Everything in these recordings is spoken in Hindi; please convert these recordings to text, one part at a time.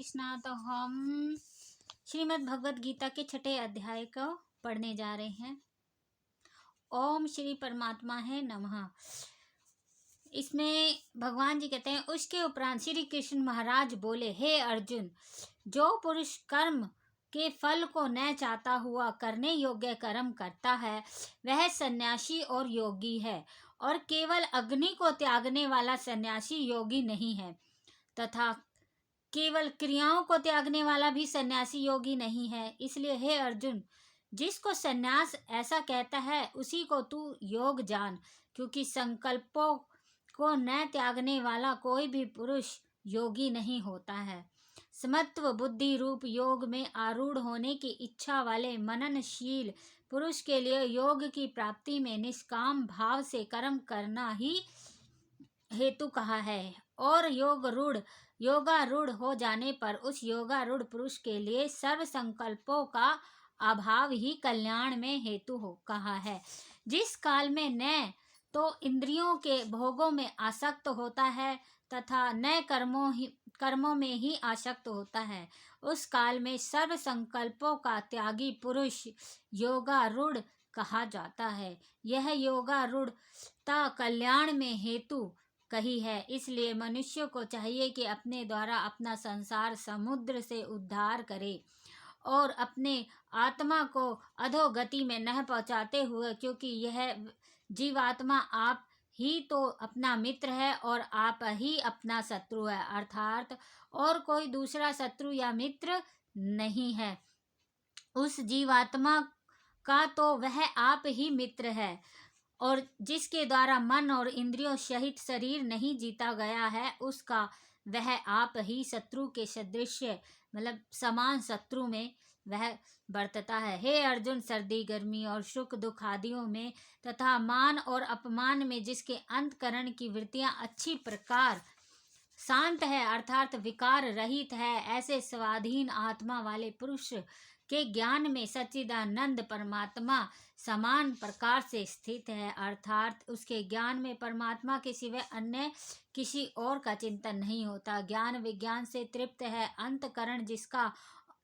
कृष्णा। तो हम श्रीमद् भगवत गीता के छठे अध्याय को पढ़ने जा रहे हैं। ओम श्री परमात्मा है नमः। इसमें भगवान जी कहते हैं, उसके उपरांत श्री कृष्ण महाराज बोले, हे अर्जुन, जो पुरुष कर्म के फल को न चाहता हुआ करने योग्य कर्म करता है वह सन्यासी और योगी है, और केवल अग्नि को त्यागने वाला सन्यासी योगी नहीं है, तथा केवल क्रियाओं को त्यागने वाला भी सन्यासी योगी नहीं है। इसलिए हे अर्जुन, जिसको सन्यास ऐसा कहता है उसी को तू योग जान, क्योंकि संकल्पों को न त्यागने वाला कोई भी पुरुष योगी नहीं होता है। समत्व बुद्धि रूप योग में आरूढ़ होने की इच्छा वाले मननशील पुरुष के लिए योग की प्राप्ति में निष्काम भाव से कर्म करना ही हेतु कहा है, और योगारूढ़ हो जाने पर उस योगारूढ़ पुरुष के लिए सर्व संकल्पों का अभाव ही कल्याण में हेतु हो कहा है। जिस काल में न तो इंद्रियों के भोगों में आसक्त होता है तथा न कर्मों में ही आसक्त होता है, उस काल में सर्व संकल्पों का त्यागी पुरुष योगारूढ़ कहा जाता है। यह योगारूढ़ता कल्याण में हेतु कही है। इसलिए मनुष्य को चाहिए कि अपने द्वारा अपना संसार समुद्र से उद्धार करे और अपने आत्मा को अधोगति में न पहुंचाते हुए, क्योंकि यह जीवात्मा आप ही तो अपना मित्र है और आप ही अपना शत्रु है, अर्थात और कोई दूसरा शत्रु या मित्र नहीं है। उस जीवात्मा का तो वह आप ही मित्र है, और जिसके द्वारा मन और इंद्रियों सहित शरीर नहीं जीता गया है उसका वह आप ही शत्रु के सदृश मतलब समान शत्रु में वह बरतता है। हे अर्जुन, सर्दी गर्मी और सुख दुख आदियों में तथा मान और अपमान में जिसके अंतकरण की वृत्तियां अच्छी प्रकार शांत है अर्थात विकार रहित है, ऐसे स्वाधीन आत्मा वाले पुरुष के ज्ञान में सच्चिदानंद परमात्मा समान प्रकार से स्थित है, अर्थात उसके ज्ञान में परमात्मा के सिवाय अन्य किसी और का चिंतन नहीं होता। ज्ञान विज्ञान से तृप्त है, अंतकरण जिसका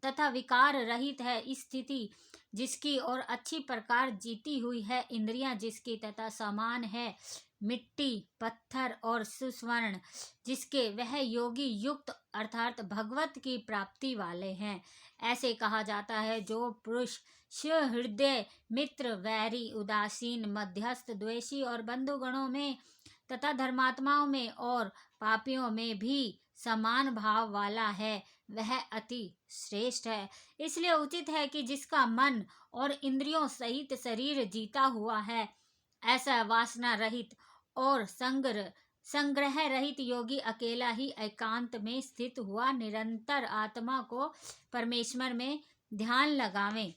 तथा विकार रहित है, स्थिति जिसकी और अच्छी प्रकार जीती हुई है, इंद्रियां जिसकी तथा समान है मिट्टी पत्थर और सुस्वर्ण जिसके, वह योगी युक्त अर्थात भगवत की प्राप्ति वाले हैं। ऐसे कहा जाता है, जो पुरुष हृदय मित्र वैरी उदासीन मध्यस्थ द्वेषी और बंधुगणों में तथा धर्मात्माओं में और पापियों में भी समान भाव वाला है वह अति श्रेष्ठ है। इसलिए उचित है कि जिसका मन और इंद्रियों सहित शरीर जीता हुआ है, ऐसा वासना रहित और संग्रह रहित योगी अकेला ही एकांत में स्थित हुआ निरंतर आत्मा को परमेश्वर में ध्यान लगावे।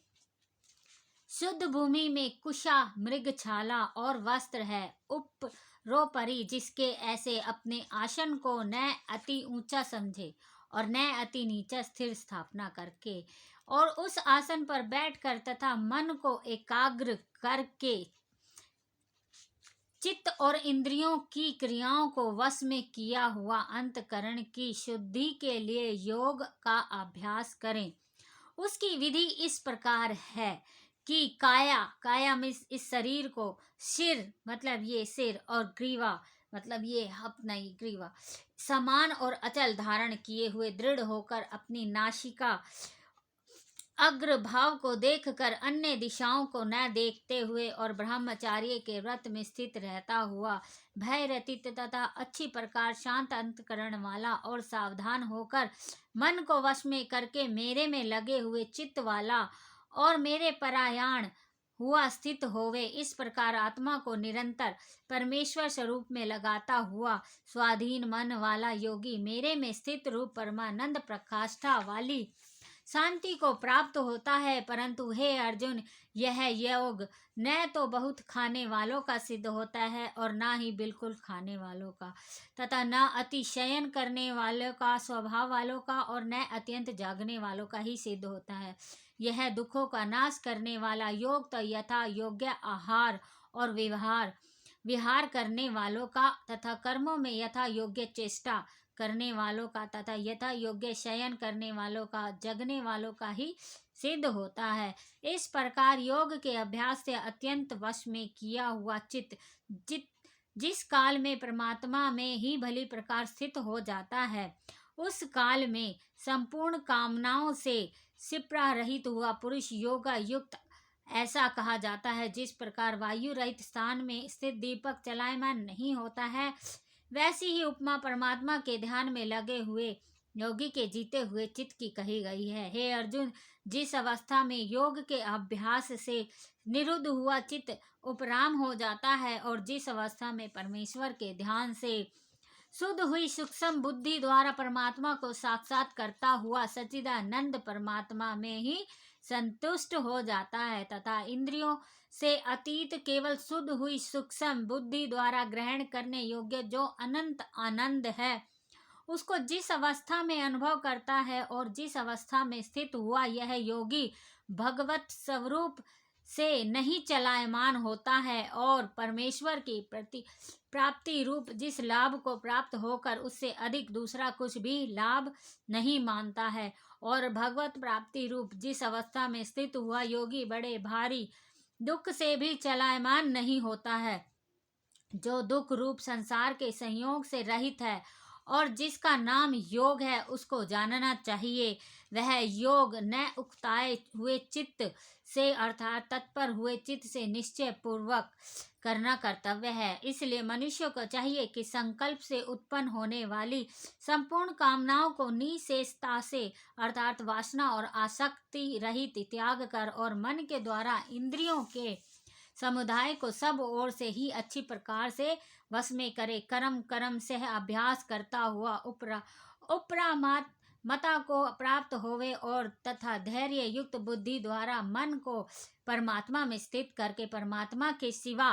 शुद्ध भूमि में कुशा मृगछाला और वस्त्र है, उपरोपरि जिसके ऐसे अपने आसन को न अति ऊंचा समझे और न अति नीचा स्थिर स्थापना करके, और उस आसन पर बैठकर तथा मन को एकाग्र करके चित्त और इंद्रियों की क्रियाओं को वश में किया हुआ अंतकरण की शुद्धि के लिए योग का अभ्यास करें। उसकी विधि इस प्रकार है कि काया में इस शरीर को सिर मतलब ये सिर और ग्रीवा मतलब ये अपना ही ग्रीवा समान और अचल धारण किए हुए दृढ़ होकर अपनी नासिका अग्र भाव को देखकर अन्य दिशाओं को न देखते हुए और ब्रह्मचार्य के व्रत में स्थित रहता हुआ भय रहित तथा अच्छी प्रकार शांत अंतकरण वाला और सावधान होकर मन को वश में करके मेरे में लगे हुए चित्त वाला और मेरे परायण हुआ स्थित होवे। इस प्रकार आत्मा को निरंतर परमेश्वर स्वरूप में लगाता हुआ स्वाधीन मन वाला योगी मेरे में स्थित रूप परमानंद प्रकाष्ठा वाली शांति को प्राप्त होता है। परंतु हे अर्जुन, यह योग न तो बहुत खाने वालों का सिद्ध होता है और न ही बिल्कुल खाने वालों का, तथा न अति शयन करने वालों का स्वभाव वालों का और न अत्यंत जागने वालों का ही सिद्ध होता है। यह दुखों का नाश करने वाला योग तो यथा योग्य आहार और विहार करने वालों का तथा कर्मों में यथा योग्य चेष्टा करने वालों का तथा यथा योग्य शयन करने वालों का जगने वालों का ही सिद्ध होता है। इस प्रकार योग के अभ्यास से अत्यंत वश में किया हुआ चित्त जित जिस काल में परमात्मा में ही भली प्रकार स्थित हो जाता है, उस काल में संपूर्ण कामनाओं से सिपरा रहित हुआ पुरुष योगा युक्त ऐसा कहा जाता है। जिस प्रकार वायु रहित स्थान में स्थित दीपक चलायमान नहीं होता है, वैसी ही उपमा परमात्मा के ध्यान में लगे हुए योगी के जीते हुए चित्त की कही गई है। हे अर्जुन, जिस अवस्था में योग के अभ्यास से निरुद्ध हुआ चित्त उपराम हो जाता है और जिस अवस्था में परमेश्वर के ध्यान से शुद्ध हुई सूक्ष्म बुद्धि द्वारा परमात्मा को साक्षात करता हुआ सच्चिदानंद परमात्मा में ही संतुष्ट हो जाता है तथा इंद्रियों से अतीत केवल शुद्ध हुई सूक्ष्म बुद्धि द्वारा ग्रहण करने योग्य जो अनंत आनंद है, उसको जिस अवस्था में अनुभव करता है और जिस अवस्था में स्थित हुआ यह योगी भगवत स्वरूप से नहीं चलायमान होता है और परमेश्वर की प्रति प्राप्ति रूप जिस लाभ को प्राप्त होकर उससे अधिक दूसरा कुछ भी लाभ नहीं मानता है, और भगवत प्राप्ति रूप जिस अवस्था में स्थित हुआ योगी बड़े भारी दुख से भी चलायमान नहीं होता है, जो दुख रूप संसार के संयोग से रहित है और जिसका नाम योग है, उसको जानना चाहिए। वह योग न उकताए हुए चित्त से अर्थात तत्पर हुए चित्त से निश्चय पूर्वक करना कर्तव्य है। इसलिए मनुष्य को चाहिए कि संकल्प से उत्पन्न होने वाली संपूर्ण कामनाओं को निःशेषता से अर्थात वासना और आसक्ति रहित त्याग कर और मन के द्वारा इंद्रियों के समुदाय को सब ओर से ही अच्छी प्रकार से वश में करे। कर्म से अभ्यास करता हुआ उपरा मता को प्राप्त होवे और तथा धैर्य युक्त बुद्धि द्वारा मन को परमात्मा में स्थित करके परमात्मा के सिवा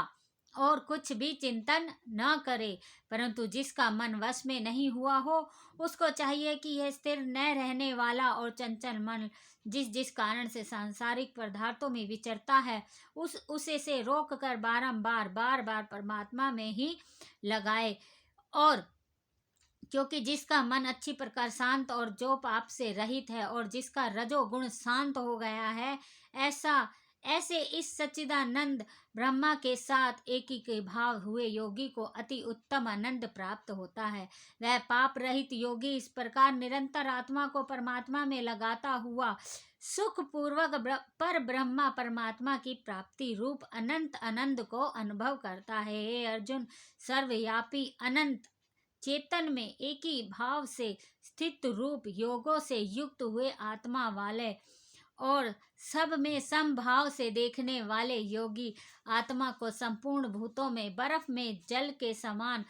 और कुछ भी चिंतन न करे। परंतु जिसका मन वश में नहीं हुआ हो, उसको चाहिए कि यह स्थिर न रहने वाला और चंचल मन जिस कारण से सांसारिक पदार्थों में विचरता है, उसे से रोक कर बार परमात्मा में ही लगाए। और क्योंकि जिसका मन अच्छी प्रकार शांत और जो पाप से रहित है और जिसका रजोगुण शांत हो गया है, ऐसे इस सच्चिदानंद ब्रह्मा के साथ एक ही भाव हुए योगी को अति उत्तम आनंद प्राप्त होता है। वह पाप रहित योगी इस प्रकार निरंतर आत्मा को परमात्मा में लगाता हुआ सुख पूर्वक पर ब्रह्मा परमात्मा की प्राप्ति रूप अनंत आनंद को अनुभव करता है। हे अर्जुन, सर्वव्यापी अनंत चेतन में एक ही भाव से स्थित रूप योगों से युक्त हुए आत्मा वाले और सब में समभाव से देखने वाले योगी आत्मा को संपूर्ण भूतों में बर्फ में जल के समान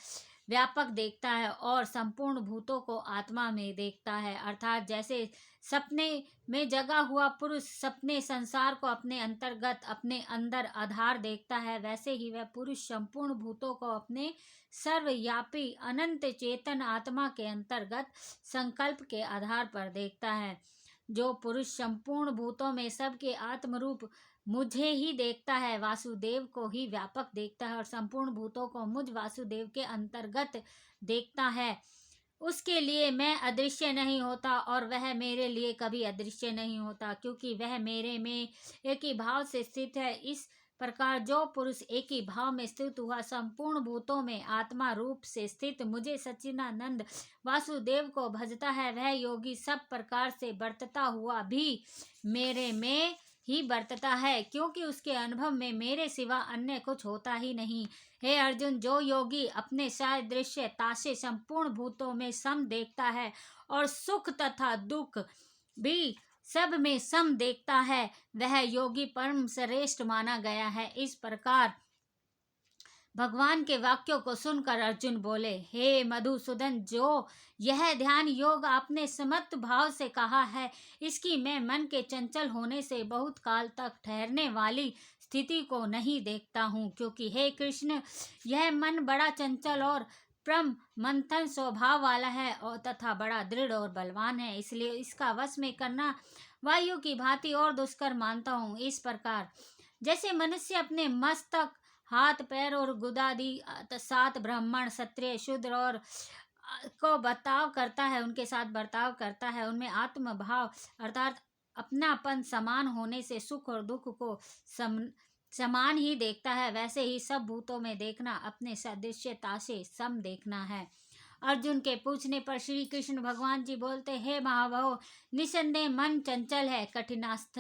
व्यापक देखता है और संपूर्ण भूतों को आत्मा में देखता है। अर्थात जैसे सपने में जगा हुआ पुरुष सपने संसार को अपने अंतर्गत अपने अंदर आधार देखता है, वैसे ही वह पुरुष संपूर्ण भूतों को अपने सर्वव्यापी अनंत चेतन आत्मा के अंतर्गत संकल्प के आधार पर देखता है। जो पुरुष संपूर्ण भूतों में सबके आत्मरूप मुझे ही देखता है, वासुदेव को ही व्यापक देखता है और संपूर्ण भूतों को मुझ वासुदेव के अंतर्गत देखता है, उसके लिए मैं अदृश्य नहीं होता और वह मेरे लिए कभी अदृश्य नहीं होता, क्योंकि वह मेरे में एक ही भाव से स्थित है। इस प्रकार जो पुरुष एक ही भाव में स्थित हुआ संपूर्ण भूतों में आत्मा रूप से स्थित मुझे सच्चिदानंद वासुदेव को भजता है, वह योगी सब प्रकार से बरतता हुआ भी मेरे में ही बरतता है, क्योंकि उसके अनुभव में मेरे सिवा अन्य कुछ होता ही नहीं। हे अर्जुन, जो योगी अपने सादृश्यता से संपूर्ण भूतों में सम देखता है और सुख तथा दुख भी सब में सम देखता है, वह योगी परम श्रेष्ठ माना गया है। इस प्रकार भगवान के वाक्यों को सुनकर अर्जुन बोले, हे मधुसूदन, जो यह ध्यान योग आपने समत्त भाव से कहा है, इसकी मैं मन के चंचल होने से बहुत काल तक ठहरने वाली स्थिति को नहीं देखता हूँ, क्योंकि हे कृष्ण, यह मन बड़ा चंचल और प्रम मंथन स्वभाव वाला है और तथा बड़ा दृढ़ और बलवान है, इसलिए इसका वश में करना वायु की भांति और दुष्कर मानता हूँ। इस प्रकार जैसे मनुष्य अपने मस्तक हाथ पैर और गुदादि 7 ब्राह्मण क्षत्रिय शूद्र और को बर्ताव करता है, उनके साथ बर्ताव करता है, उनमें आत्मभाव अर्थात अपनापन समान होने से सुख और दुख को सम समान ही देखता है, वैसे ही सब भूतों में देखना अपने सदृश्यता से सम देखना है। अर्जुन के पूछने पर श्री कृष्ण भगवान जी बोलते, हे महाभाव, निसंदेह मन चंचल है, कठिनास्थ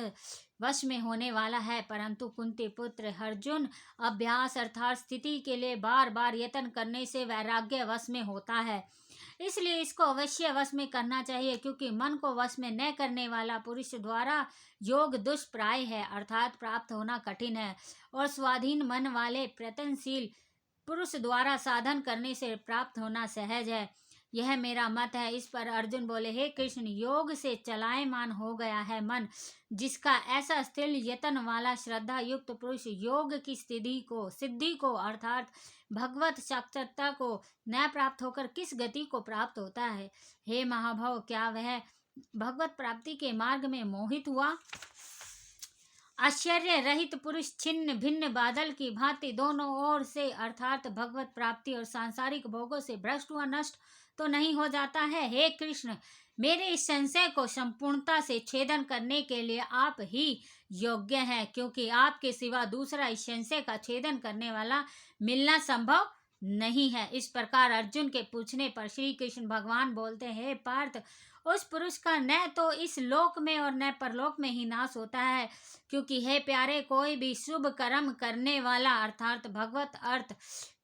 वश में होने वाला है, परंतु कुंती पुत्र अर्जुन अभ्यास अर्थात स्थिति के लिए बार बार यत्न करने से वैराग्य वश में होता है। इसलिए इसको अवश्य वश में करना चाहिए, क्योंकि मन को वश में न करने वाला पुरुष द्वारा योग दुष्प्राय है अर्थात प्राप्त होना कठिन है, और स्वाधीन मन वाले प्रयत्नशील पुरुष द्वारा साधन करने से प्राप्त होना सहज है। यह मेरा मत है। इस पर अर्जुन बोले, हे कृष्ण, योग से चलायमान हो गया है मन, जिसका ऐसा स्थिर यत्न वाला श्रद्धा युक्त पुरुष योग की सिद्धि को अर्थात भगवत साक्षात्कार को न प्राप्त होकर किस गति को प्राप्त होता है। हे महाभाव, क्या वह भगवत प्राप्ति के मार्ग में मोहित हुआ? आश्चर्य रहित पुरुष छिन्न भिन्न बादल की भांति दोनों ओर से अर्थात भगवत प्राप्ति और सांसारिक भोगों से भ्रष्ट हुआ नष्ट तो नहीं हो जाता है। हे कृष्ण, मेरे इस संशय को संपूर्णता से छेदन करने के लिए आप ही योग्य हैं, क्योंकि आपके सिवा दूसरा इस संशय का छेदन करने वाला मिलना संभव नहीं है। इस प्रकार अर्जुन के पूछने पर श्री कृष्ण भगवान बोलते हैं, हे पार्थ, उस पुरुष का न तो इस लोक में और न परलोक में ही नाश होता है, क्योंकि हे प्यारे, कोई भी शुभ कर्म करने वाला अर्थात भगवत अर्थ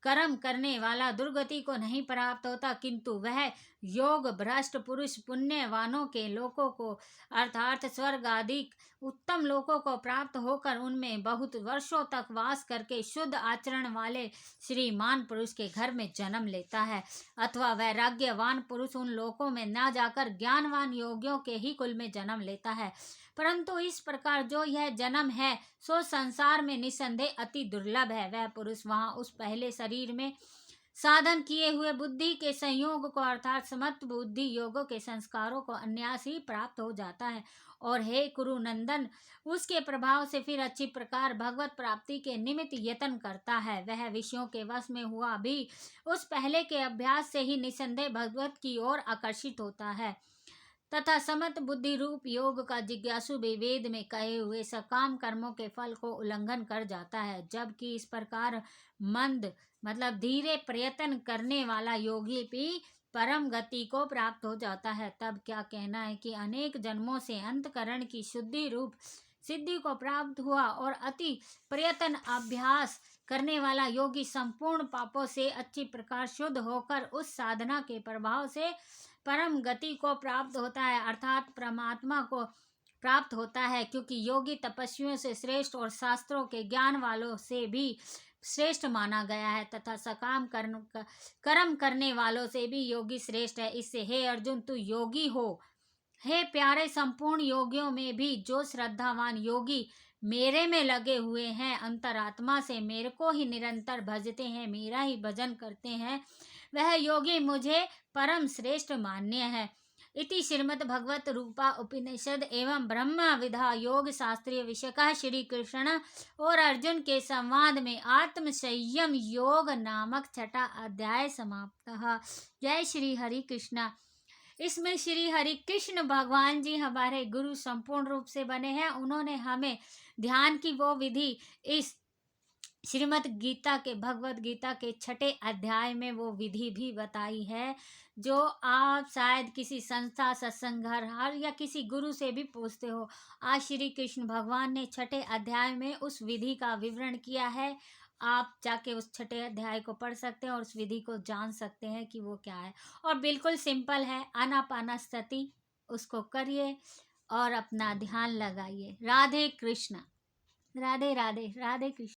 कर्म करने वाला दुर्गति को नहीं प्राप्त होता, किंतु वह योग भ्रष्ट पुरुष पुण्यवानों के लोकों को अर्थात स्वर्ग आदि उत्तम लोकों को प्राप्त होकर उनमें बहुत वर्षों तक वास करके शुद्ध आचरण वाले श्रीमान पुरुष के घर में जन्म लेता है, अथवा वैराग्यवान पुरुष उन लोकों में न जाकर ज्ञानवान योगियों के ही कुल में जन्म लेता है। परंतु इस प्रकार जो यह जन्म है सो संसार में निसंदेह अति दुर्लभ है। वह पुरुष वहां उस पहले शरीर में साधन किए हुए बुद्धि के संयोग को अर्थात समत्व बुद्धि योगों के संस्कारों को अन्यास ही प्राप्त हो जाता है, और हे कुरुनंदन, उसके प्रभाव से फिर अच्छी प्रकार भगवत प्राप्ति के निमित्त यत्न करता है। वह विषयों के वश में हुआ भी उस पहले के अभ्यास से ही निसंदेह भगवत की ओर आकर्षित होता है, तथा समत बुद्धि रूप योग का जिज्ञासु भी वेद में कहे हुए सकाम कर्मों के फल को उल्लंघन कर जाता है। जबकि इस प्रकार मंद मतलब धीरे प्रयत्न करने वाला योगी भी परम गति को प्राप्त हो जाता है। तब क्या कहना है कि अनेक जन्मों से अंतकरण की शुद्धि रूप सिद्धि को प्राप्त हुआ, और अति प्रयत्न अभ्यास करने वाला योगी संपूर्ण पापों से अच्छी प्रकार शुद्ध होकर उस साधना के प्रभाव से परम गति को प्राप्त होता है अर्थात परमात्मा को प्राप्त होता है, क्योंकि योगी तपस्वियों से श्रेष्ठ और शास्त्रों के ज्ञान वालों से भी श्रेष्ठ माना गया है, तथा सकाम कर्म करने वालों से भी योगी श्रेष्ठ है। इससे हे अर्जुन, तू योगी हो। हे प्यारे, संपूर्ण योगियों में भी जो श्रद्धावान योगी मेरे में लगे हुए हैं, अंतरात्मा से मेरे को ही निरंतर भजते हैं, मेरा ही भजन करते हैं, वह योगी मुझे परम श्रेष्ठ मान्य है। इति श्रीमद् भगवत रूपा उपनिषद एवं ब्रह्म विधा योग शास्त्रीय विषय श्री कृष्ण और अर्जुन के संवाद में आत्म संयम योग नामक छठा अध्याय समाप्त। जय श्री हरि कृष्णा। इसमें श्री हरि कृष्ण भगवान जी हमारे गुरु संपूर्ण रूप से बने हैं। उन्होंने हमें ध्यान की वो विधि इस श्रीमद् गीता के भगवत गीता के छठे अध्याय में वो विधि भी बताई है, जो आप शायद किसी संस्था सत्संग घर या किसी गुरु से भी पूछते हो। आज श्री कृष्ण भगवान ने छठे अध्याय में उस विधि का विवरण किया है। आप जाके उस छठे अध्याय को पढ़ सकते हैं और उस विधि को जान सकते हैं कि वो क्या है, और बिल्कुल सिंपल है। आनापानसति उसको करिए और अपना ध्यान लगाइए। राधे कृष्णा। राधे राधे। राधे कृष्ण।